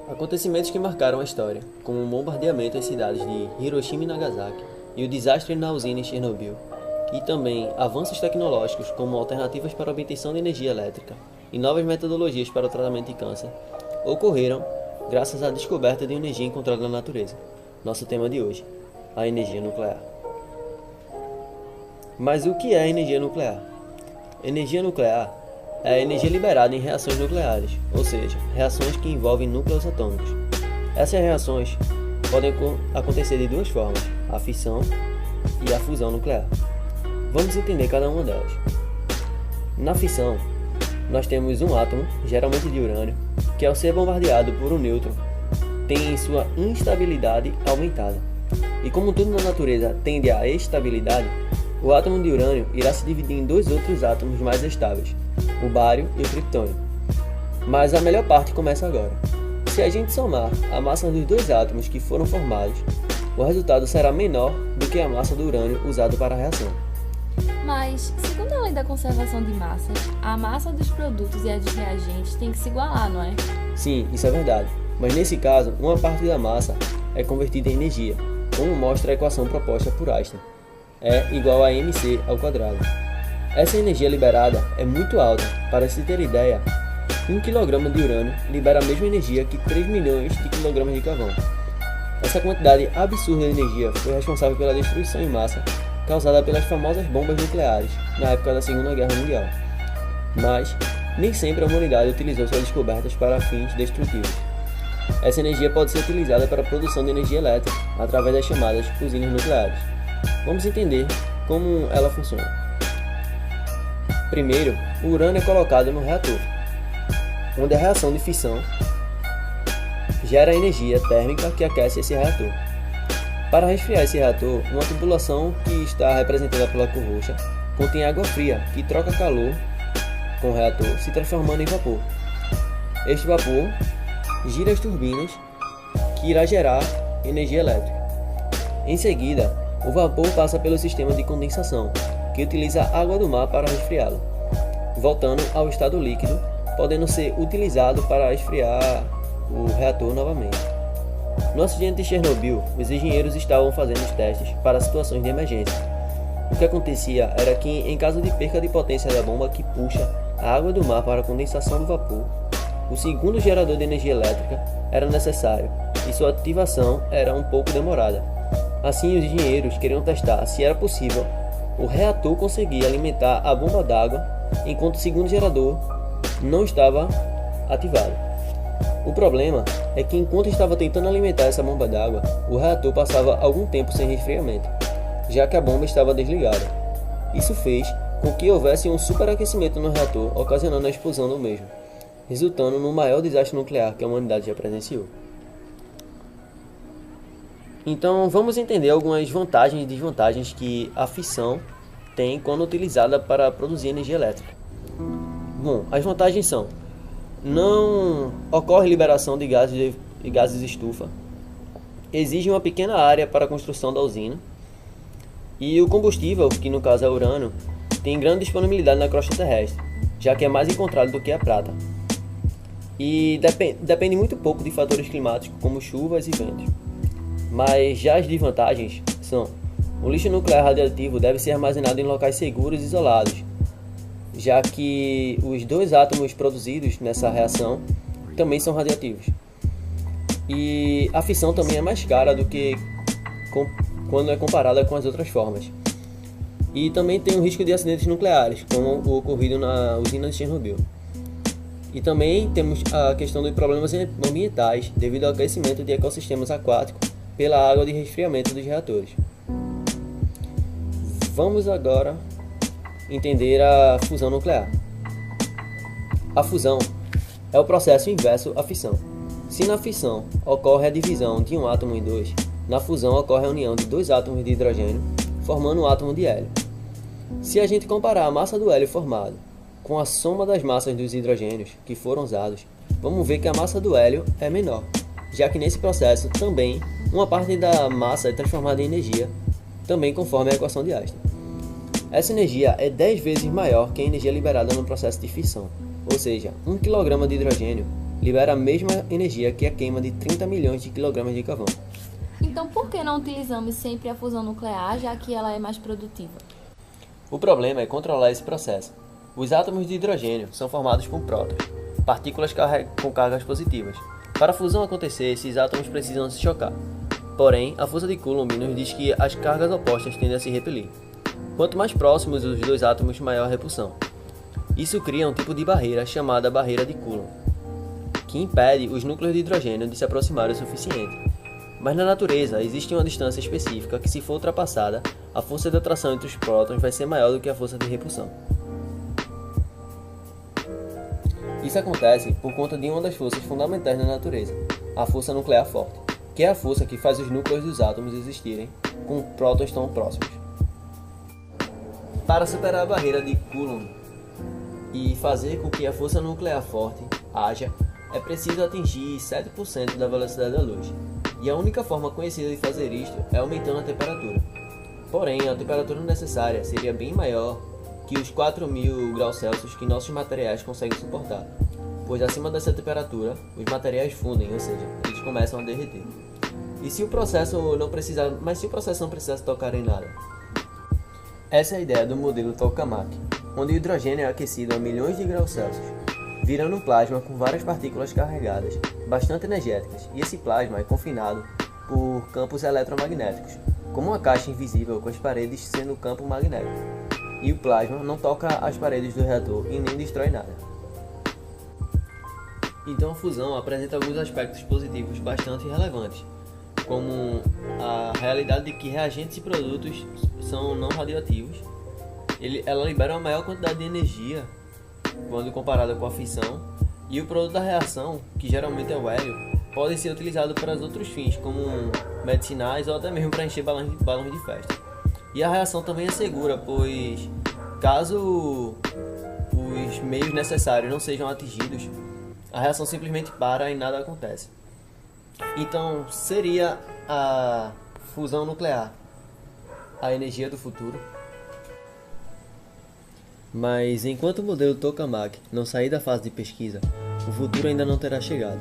Acontecimentos que marcaram a história, como o bombardeamento às cidades de Hiroshima e Nagasaki e o desastre na usina em Chernobyl, e também avanços tecnológicos como alternativas para a obtenção de energia elétrica e novas metodologias para o tratamento de câncer, ocorreram graças à descoberta de energia encontrada na natureza. Nosso tema de hoje, a energia nuclear. Mas o que é energia nuclear? Energia nuclear é a energia liberada em reações nucleares, ou seja, reações que envolvem núcleos atômicos. Essas reações podem acontecer de duas formas, a fissão e a fusão nuclear. Vamos entender cada uma delas. Na fissão, nós temos um átomo, geralmente de urânio, que ao ser bombardeado por um nêutron, tem sua instabilidade aumentada. E como tudo na natureza tende à estabilidade, o átomo de urânio irá se dividir em dois outros átomos mais estáveis, o bário e o criptônio. Mas a melhor parte começa agora. Se a gente somar a massa dos dois átomos que foram formados, o resultado será menor do que a massa do urânio usado para a reação. Mas, segundo a lei da conservação de massas, a massa dos produtos e a de reagentes tem que se igualar, não é? Sim, isso é verdade. Mas nesse caso, uma parte da massa é convertida em energia, como mostra a equação proposta por Einstein. É igual a mc ao quadrado. Essa energia liberada é muito alta. Para se ter ideia, 1 kg de urânio libera a mesma energia que 3 milhões de kg de carvão. Essa quantidade absurda de energia foi responsável pela destruição em massa causada pelas famosas bombas nucleares na época da Segunda Guerra Mundial. Mas nem sempre a humanidade utilizou suas descobertas para fins destrutivos. Essa energia pode ser utilizada para a produção de energia elétrica através das chamadas usinas nucleares. Vamos entender como ela funciona. Primeiro, o urânio é colocado no reator, onde a reação de fissão gera energia térmica que aquece esse reator. Para resfriar esse reator, uma tubulação que está representada pela cor roxa contém água fria que troca calor com o reator, se transformando em vapor. Este vapor gira as turbinas que irá gerar energia elétrica. Em seguida, o vapor passa pelo sistema de condensação, que utiliza a água do mar para resfriá-lo, voltando ao estado líquido, podendo ser utilizado para esfriar o reator novamente. No acidente de Chernobyl, os engenheiros estavam fazendo os testes para situações de emergência. O que acontecia era que, em caso de perca de potência da bomba que puxa a água do mar para a condensação do vapor, o segundo gerador de energia elétrica era necessário e sua ativação era um pouco demorada. Assim, os engenheiros queriam testar se era possível o reator conseguir alimentar a bomba d'água enquanto o segundo gerador não estava ativado. O problema é que enquanto estava tentando alimentar essa bomba d'água, o reator passava algum tempo sem resfriamento, já que a bomba estava desligada. Isso fez com que houvesse um superaquecimento no reator, ocasionando a explosão do mesmo, resultando no maior desastre nuclear que a humanidade já presenciou. Então vamos entender algumas vantagens e desvantagens que a fissão tem quando utilizada para produzir energia elétrica. Bom, as vantagens são: não ocorre liberação de gases estufa, exige uma pequena área para a construção da usina, e o combustível, que no caso é urânio, tem grande disponibilidade na crosta terrestre, já que é mais encontrado do que a prata, e depende muito pouco de fatores climáticos como chuvas e ventos. Mas já as desvantagens são: o lixo nuclear radioativo deve ser armazenado em locais seguros e isolados, já que os dois átomos produzidos nessa reação também são radioativos. E a fissão também é mais cara do que quando é comparada com as outras formas. E também tem o risco de acidentes nucleares, como o ocorrido na usina de Chernobyl. E também temos a questão de problemas ambientais devido ao aquecimento de ecossistemas aquáticos pela água de resfriamento dos reatores. Vamos agora entender a fusão nuclear. A fusão é o processo inverso à fissão. Se na fissão ocorre a divisão de um átomo em dois, na fusão ocorre a união de dois átomos de hidrogênio, formando um átomo de hélio. Se a gente comparar a massa do hélio formado com a soma das massas dos hidrogênios que foram usados, vamos ver que a massa do hélio é menor, já que nesse processo também uma parte da massa é transformada em energia, também conforme a equação de Einstein. Essa energia é 10 vezes maior que a energia liberada no processo de fissão, ou seja, 1 kg de hidrogênio libera a mesma energia que a queima de 30 milhões de quilogramas de carvão. Então, por que não utilizamos sempre a fusão nuclear, já que ela é mais produtiva? O problema é controlar esse processo. Os átomos de hidrogênio são formados por prótons, partículas com cargas positivas. Para a fusão acontecer, esses átomos precisam se chocar. Porém, a força de Coulomb nos diz que as cargas opostas tendem a se repelir. Quanto mais próximos os dois átomos, maior a repulsão. Isso cria um tipo de barreira chamada barreira de Coulomb, que impede os núcleos de hidrogênio de se aproximarem o suficiente. Mas na natureza, existe uma distância específica que, se for ultrapassada, a força de atração entre os prótons vai ser maior do que a força de repulsão. Isso acontece por conta de uma das forças fundamentais na natureza, a força nuclear forte, que é a força que faz os núcleos dos átomos existirem com prótons tão próximos. Para superar a barreira de Coulomb e fazer com que a força nuclear forte haja, é preciso atingir 7% da velocidade da luz. E a única forma conhecida de fazer isto é aumentando a temperatura. Porém, a temperatura necessária seria bem maior que os 4.000 graus Celsius que nossos materiais conseguem suportar, pois acima dessa temperatura, os materiais fundem, ou seja, eles começam a derreter. Se o processo não precisasse tocar em nada? Essa é a ideia do modelo Tokamak, onde o hidrogênio é aquecido a milhões de graus Celsius, virando um plasma com várias partículas carregadas, bastante energéticas, e esse plasma é confinado por campos eletromagnéticos, como uma caixa invisível com as paredes sendo campo magnético. E o plasma não toca as paredes do reator e nem destrói nada. Então a fusão apresenta alguns aspectos positivos bastante relevantes, como a realidade de que reagentes e produtos são não radioativos. Ela libera uma maior quantidade de energia quando comparada com a fissão, e o produto da reação, que geralmente é o hélio, pode ser utilizado para outros fins, como medicinais ou até mesmo para encher balões de festa. E a reação também é segura, pois caso os meios necessários não sejam atingidos, a reação simplesmente para e nada acontece. Então, seria a fusão nuclear a energia do futuro? Mas enquanto o modelo Tokamak não sair da fase de pesquisa, o futuro ainda não terá chegado.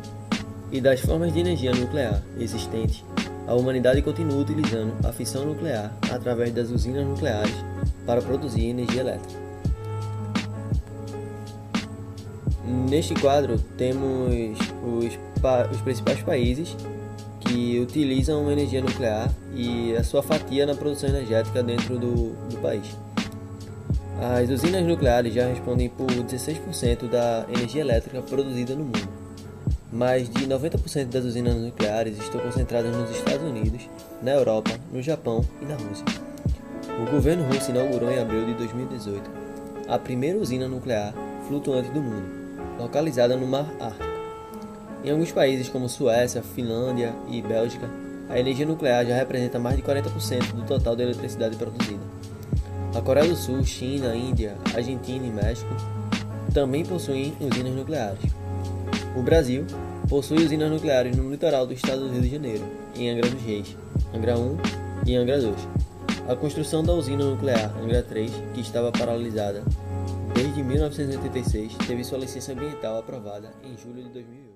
E das formas de energia nuclear existentes, a humanidade continua utilizando a fissão nuclear através das usinas nucleares para produzir energia elétrica. Neste quadro temos os principais países que utilizam energia nuclear e a sua fatia na produção energética dentro do país. As usinas nucleares já respondem por 16% da energia elétrica produzida no mundo. Mais de 90% das usinas nucleares estão concentradas nos Estados Unidos, na Europa, no Japão e na Rússia. O governo russo inaugurou em abril de 2018 a primeira usina nuclear flutuante do mundo, localizada no Mar Ártico. Em alguns países como Suécia, Finlândia e Bélgica, a energia nuclear já representa mais de 40% do total da eletricidade produzida. A Coreia do Sul, China, Índia, Argentina e México também possuem usinas nucleares. O Brasil possui usinas nucleares no litoral do estado do Rio de Janeiro, em Angra dos Reis, Angra 1 e Angra 2. A construção da usina nuclear Angra 3, que estava paralisada desde 1986, teve sua licença ambiental aprovada em julho de 2008.